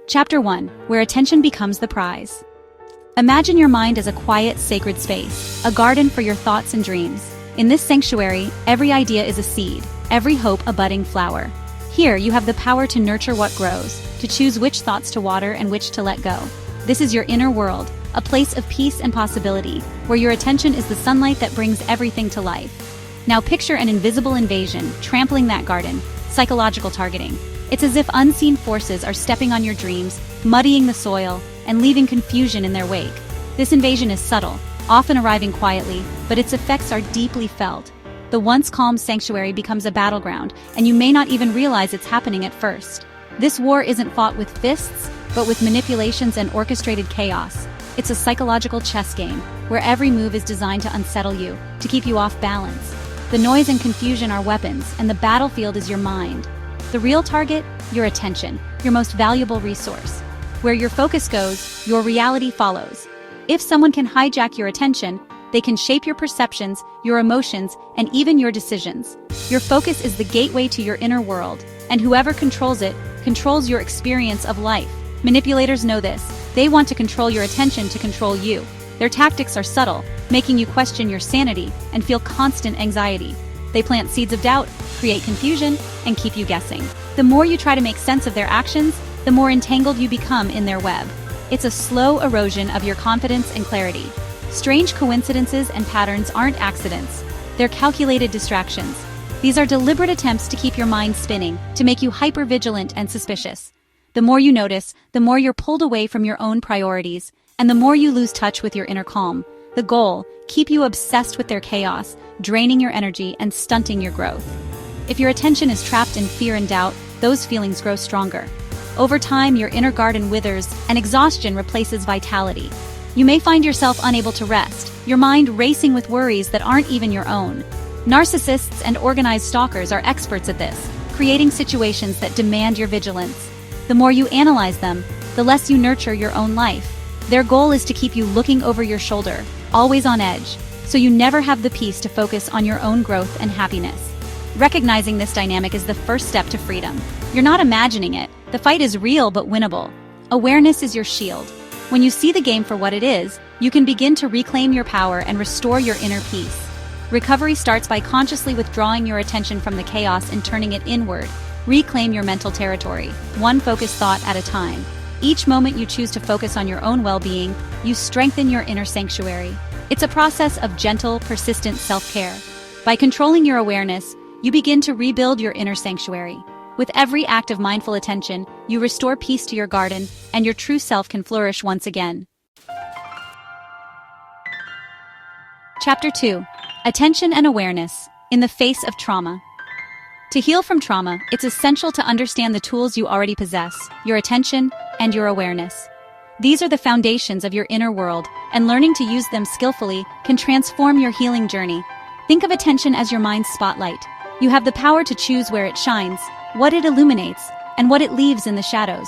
Chapter 1, where attention becomes the prize. Imagine your mind as a quiet, sacred space, a garden for your thoughts and dreams. In this sanctuary, every idea is a seed, every hope a budding flower. Here, you have the power to nurture what grows, to choose which thoughts to water and which to let go. This is your inner world, a place of peace and possibility, where your attention is the sunlight that brings everything to life. Now picture an invisible invasion, trampling that garden, psychological targeting. It's as if unseen forces are stepping on your dreams, muddying the soil, and leaving confusion in their wake. This invasion is subtle, often arriving quietly, but its effects are deeply felt. The once calm sanctuary becomes a battleground, and you may not even realize it's happening at first. This war isn't fought with fists, but with manipulations and orchestrated chaos. It's a psychological chess game, where every move is designed to unsettle you, to keep you off balance. The noise and confusion are weapons, and the battlefield is your mind. The real target? Your attention, your most valuable resource. Where your focus goes, your reality follows. If someone can hijack your attention, they can shape your perceptions, your emotions, and even your decisions. Your focus is the gateway to your inner world, and whoever controls it, controls your experience of life. Manipulators know this. They want to control your attention to control you. Their tactics are subtle, making you question your sanity and feel constant anxiety. They plant seeds of doubt, create confusion, and keep you guessing. The more you try to make sense of their actions, the more entangled you become in their web. It's a slow erosion of your confidence and clarity. Strange coincidences and patterns aren't accidents. They're calculated distractions. These are deliberate attempts to keep your mind spinning, to make you hyper-vigilant and suspicious. The more you notice, the more you're pulled away from your own priorities, and the more you lose touch with your inner calm. The goal, keep you obsessed with their chaos, draining your energy and stunting your growth. If your attention is trapped in fear and doubt, those feelings grow stronger. Over time, your inner garden withers, and exhaustion replaces vitality. You may find yourself unable to rest, your mind racing with worries that aren't even your own. Narcissists and organized stalkers are experts at this, creating situations that demand your vigilance. The more you analyze them, the less you nurture your own life. Their goal is to keep you looking over your shoulder, always on edge, so you never have the peace to focus on your own growth and happiness. Recognizing this dynamic is the first step to freedom. You're not imagining it. The fight is real but winnable. Awareness is your shield. When you see the game for what it is, you can begin to reclaim your power and restore your inner peace. Recovery starts by consciously withdrawing your attention from the chaos and turning it inward. Reclaim your mental territory, one focused thought at a time. Each moment you choose to focus on your own well-being, you strengthen your inner sanctuary. It's a process of gentle, persistent self-care. By controlling your awareness, you begin to rebuild your inner sanctuary. With every act of mindful attention, you restore peace to your garden, and your true self can flourish once again. Chapter 2. Attention and Awareness in the Face of Trauma. To heal from trauma, it's essential to understand the tools you already possess, your attention and your awareness. These are the foundations of your inner world, and learning to use them skillfully can transform your healing journey. Think of attention as your mind's spotlight. You have the power to choose where it shines, what it illuminates, and what it leaves in the shadows.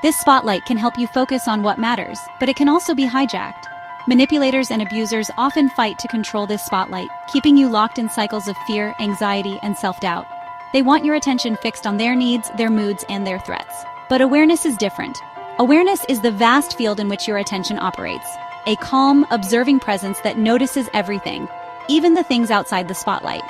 This spotlight can help you focus on what matters, but it can also be hijacked. Manipulators and abusers often fight to control this spotlight, keeping you locked in cycles of fear, anxiety, and self-doubt. They want your attention fixed on their needs, their moods, and their threats. But awareness is different. Awareness is the vast field in which your attention operates, a calm, observing presence that notices everything, even the things outside the spotlight.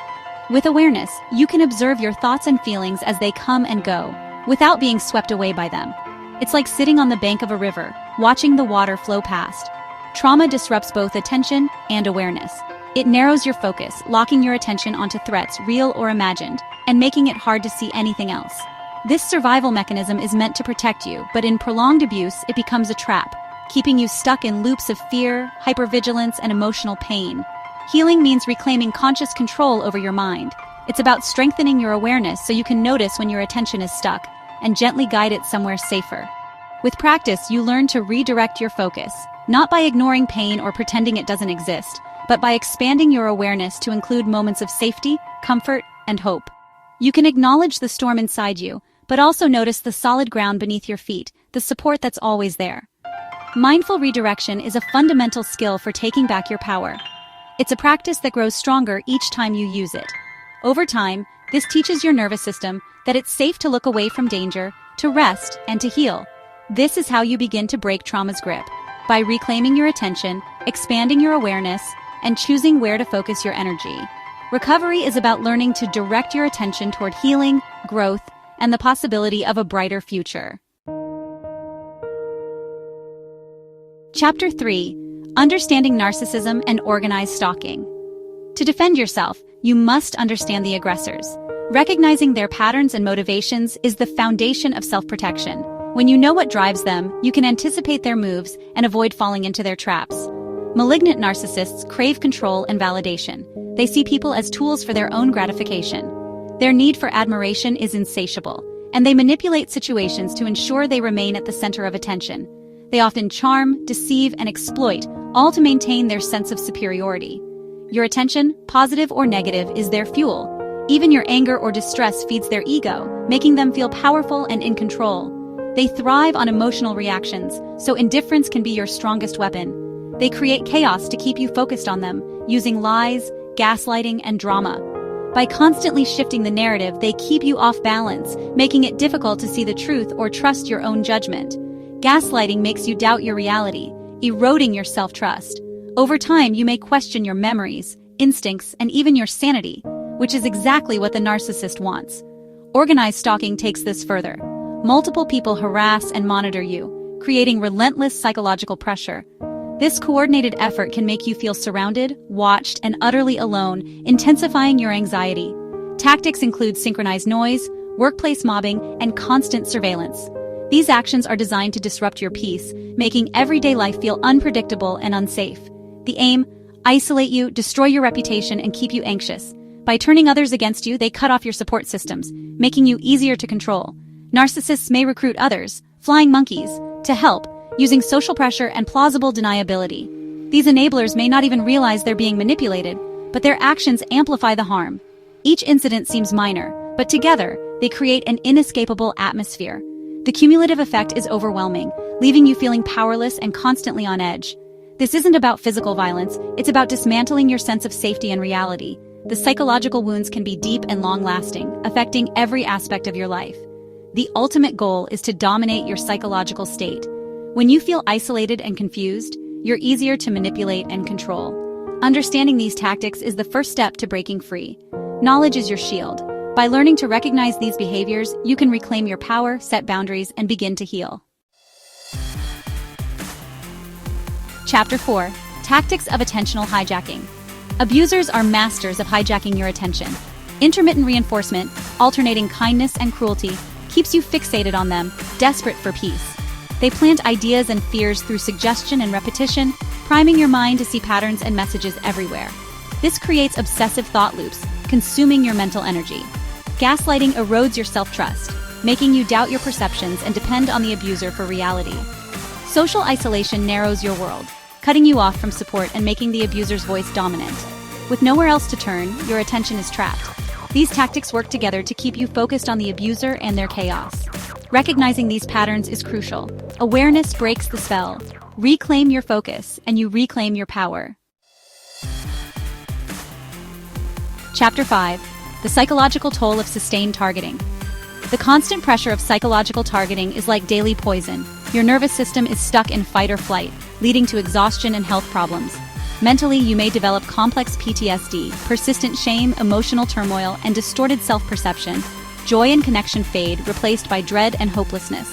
With awareness, you can observe your thoughts and feelings as they come and go, without being swept away by them. It's like sitting on the bank of a river, watching the water flow past. Trauma disrupts both attention and awareness. It narrows your focus, locking your attention onto threats, real or imagined, and making it hard to see anything else. This survival mechanism is meant to protect you, but in prolonged abuse, it becomes a trap, keeping you stuck in loops of fear, hypervigilance, and emotional pain. Healing means reclaiming conscious control over your mind. It's about strengthening your awareness so you can notice when your attention is stuck, and gently guide it somewhere safer. With practice, you learn to redirect your focus, not by ignoring pain or pretending it doesn't exist, but by expanding your awareness to include moments of safety, comfort, and hope. You can acknowledge the storm inside you, but also notice the solid ground beneath your feet, the support that's always there. Mindful redirection is a fundamental skill for taking back your power. It's a practice that grows stronger each time you use it. Over time, this teaches your nervous system that it's safe to look away from danger, to rest, and to heal. This is how you begin to break trauma's grip, by reclaiming your attention, expanding your awareness, and choosing where to focus your energy. Recovery is about learning to direct your attention toward healing, growth, and the possibility of a brighter future. Chapter 3: Understanding Narcissism and Organized Stalking. To defend yourself, you must understand the aggressors. Recognizing their patterns and motivations is the foundation of self-protection. When you know what drives them, you can anticipate their moves and avoid falling into their traps. Malignant narcissists crave control and validation. They see people as tools for their own gratification. Their need for admiration is insatiable, and they manipulate situations to ensure they remain at the center of attention. They often charm, deceive, and exploit, all to maintain their sense of superiority. Your attention, positive or negative, is their fuel. Even your anger or distress feeds their ego, making them feel powerful and in control. They thrive on emotional reactions, so indifference can be your strongest weapon. They create chaos to keep you focused on them, using lies, gaslighting, and drama. By constantly shifting the narrative, they keep you off balance, making it difficult to see the truth or trust your own judgment. Gaslighting makes you doubt your reality, eroding your self-trust. Over time, you may question your memories, instincts, and even your sanity, which is exactly what the narcissist wants. Organized stalking takes this further. Multiple people harass and monitor you, creating relentless psychological pressure. This coordinated effort can make you feel surrounded, watched, and utterly alone, intensifying your anxiety. Tactics include synchronized noise, workplace mobbing, and constant surveillance. These actions are designed to disrupt your peace, making everyday life feel unpredictable and unsafe. The aim: isolate you, destroy your reputation, and keep you anxious. By turning others against you, they cut off your support systems, making you easier to control. Narcissists may recruit others, flying monkeys, to help, using social pressure and plausible deniability. These enablers may not even realize they're being manipulated, but their actions amplify the harm. Each incident seems minor, but together, they create an inescapable atmosphere. The cumulative effect is overwhelming, leaving you feeling powerless and constantly on edge. This isn't about physical violence, it's about dismantling your sense of safety and reality. The psychological wounds can be deep and long-lasting, affecting every aspect of your life. The ultimate goal is to dominate your psychological state. When you feel isolated and confused, you're easier to manipulate and control. Understanding these tactics is the first step to breaking free. Knowledge is your shield. By learning to recognize these behaviors, you can reclaim your power, set boundaries, and begin to heal. Chapter 4: Tactics of Attentional Hijacking. Abusers are masters of hijacking your attention. Intermittent reinforcement, alternating kindness and cruelty, keeps you fixated on them, desperate for peace. They plant ideas and fears through suggestion and repetition, priming your mind to see patterns and messages everywhere. This creates obsessive thought loops, consuming your mental energy. Gaslighting erodes your self-trust, making you doubt your perceptions and depend on the abuser for reality. Social isolation narrows your world, cutting you off from support and making the abuser's voice dominant. With nowhere else to turn, your attention is trapped. These tactics work together to keep you focused on the abuser and their chaos. Recognizing these patterns is crucial. Awareness breaks the spell. Reclaim your focus, and you reclaim your power. Chapter 5: The Psychological Toll of Sustained Targeting. The constant pressure of psychological targeting is like daily poison. Your nervous system is stuck in fight or flight, leading to exhaustion and health problems. Mentally, you may develop complex PTSD, persistent shame, emotional turmoil, and distorted self-perception. Joy and connection fade, replaced by dread and hopelessness.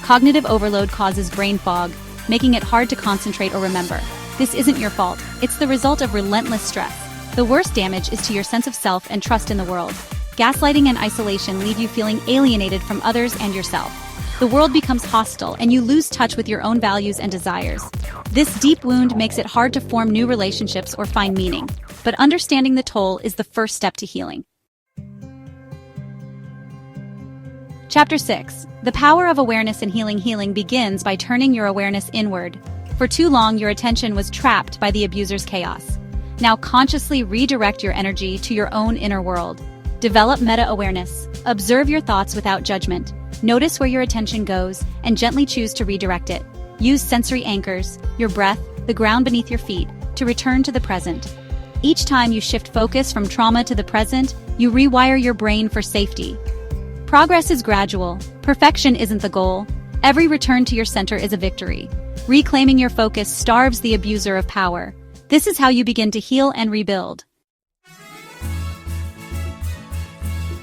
Cognitive overload causes brain fog, making it hard to concentrate or remember. This isn't your fault. It's the result of relentless stress. The worst damage is to your sense of self and trust in the world. Gaslighting and isolation leave you feeling alienated from others and yourself. The world becomes hostile, and you lose touch with your own values and desires. This deep wound makes it hard to form new relationships or find meaning. But understanding the toll is the first step to healing. Chapter 6: The Power of Awareness and Healing. Healing begins by turning your awareness inward. For too long, your attention was trapped by the abuser's chaos. Now consciously redirect your energy to your own inner world. Develop meta-awareness. Observe your thoughts without judgment. Notice where your attention goes and gently choose to redirect it. Use sensory anchors, your breath, the ground beneath your feet, to return to the present. Each time you shift focus from trauma to the present, you rewire your brain for safety. Progress is gradual. Perfection isn't the goal. Every return to your center is a victory. Reclaiming your focus starves the abuser of power. This is how you begin to heal and rebuild.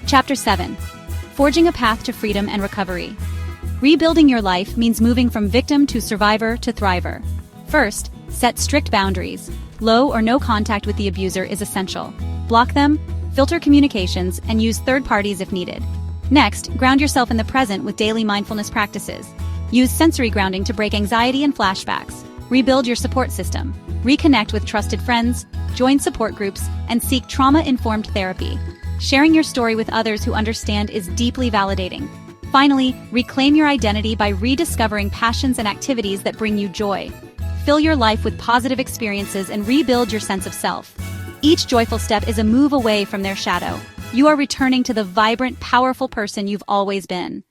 Chapter 7. Forging a path to freedom and recovery. Rebuilding your life means moving from victim to survivor to thriver. First, set strict boundaries. Low or no contact with the abuser is essential. Block them, filter communications, and use third parties if needed. Next, ground yourself in the present with daily mindfulness practices. Use sensory grounding to break anxiety and flashbacks. Rebuild your support system. Reconnect with trusted friends, join support groups, and seek trauma-informed therapy. Sharing your story with others who understand is deeply validating. Finally, reclaim your identity by rediscovering passions and activities that bring you joy. Fill your life with positive experiences and rebuild your sense of self. Each joyful step is a move away from their shadow. You are returning to the vibrant, powerful person you've always been.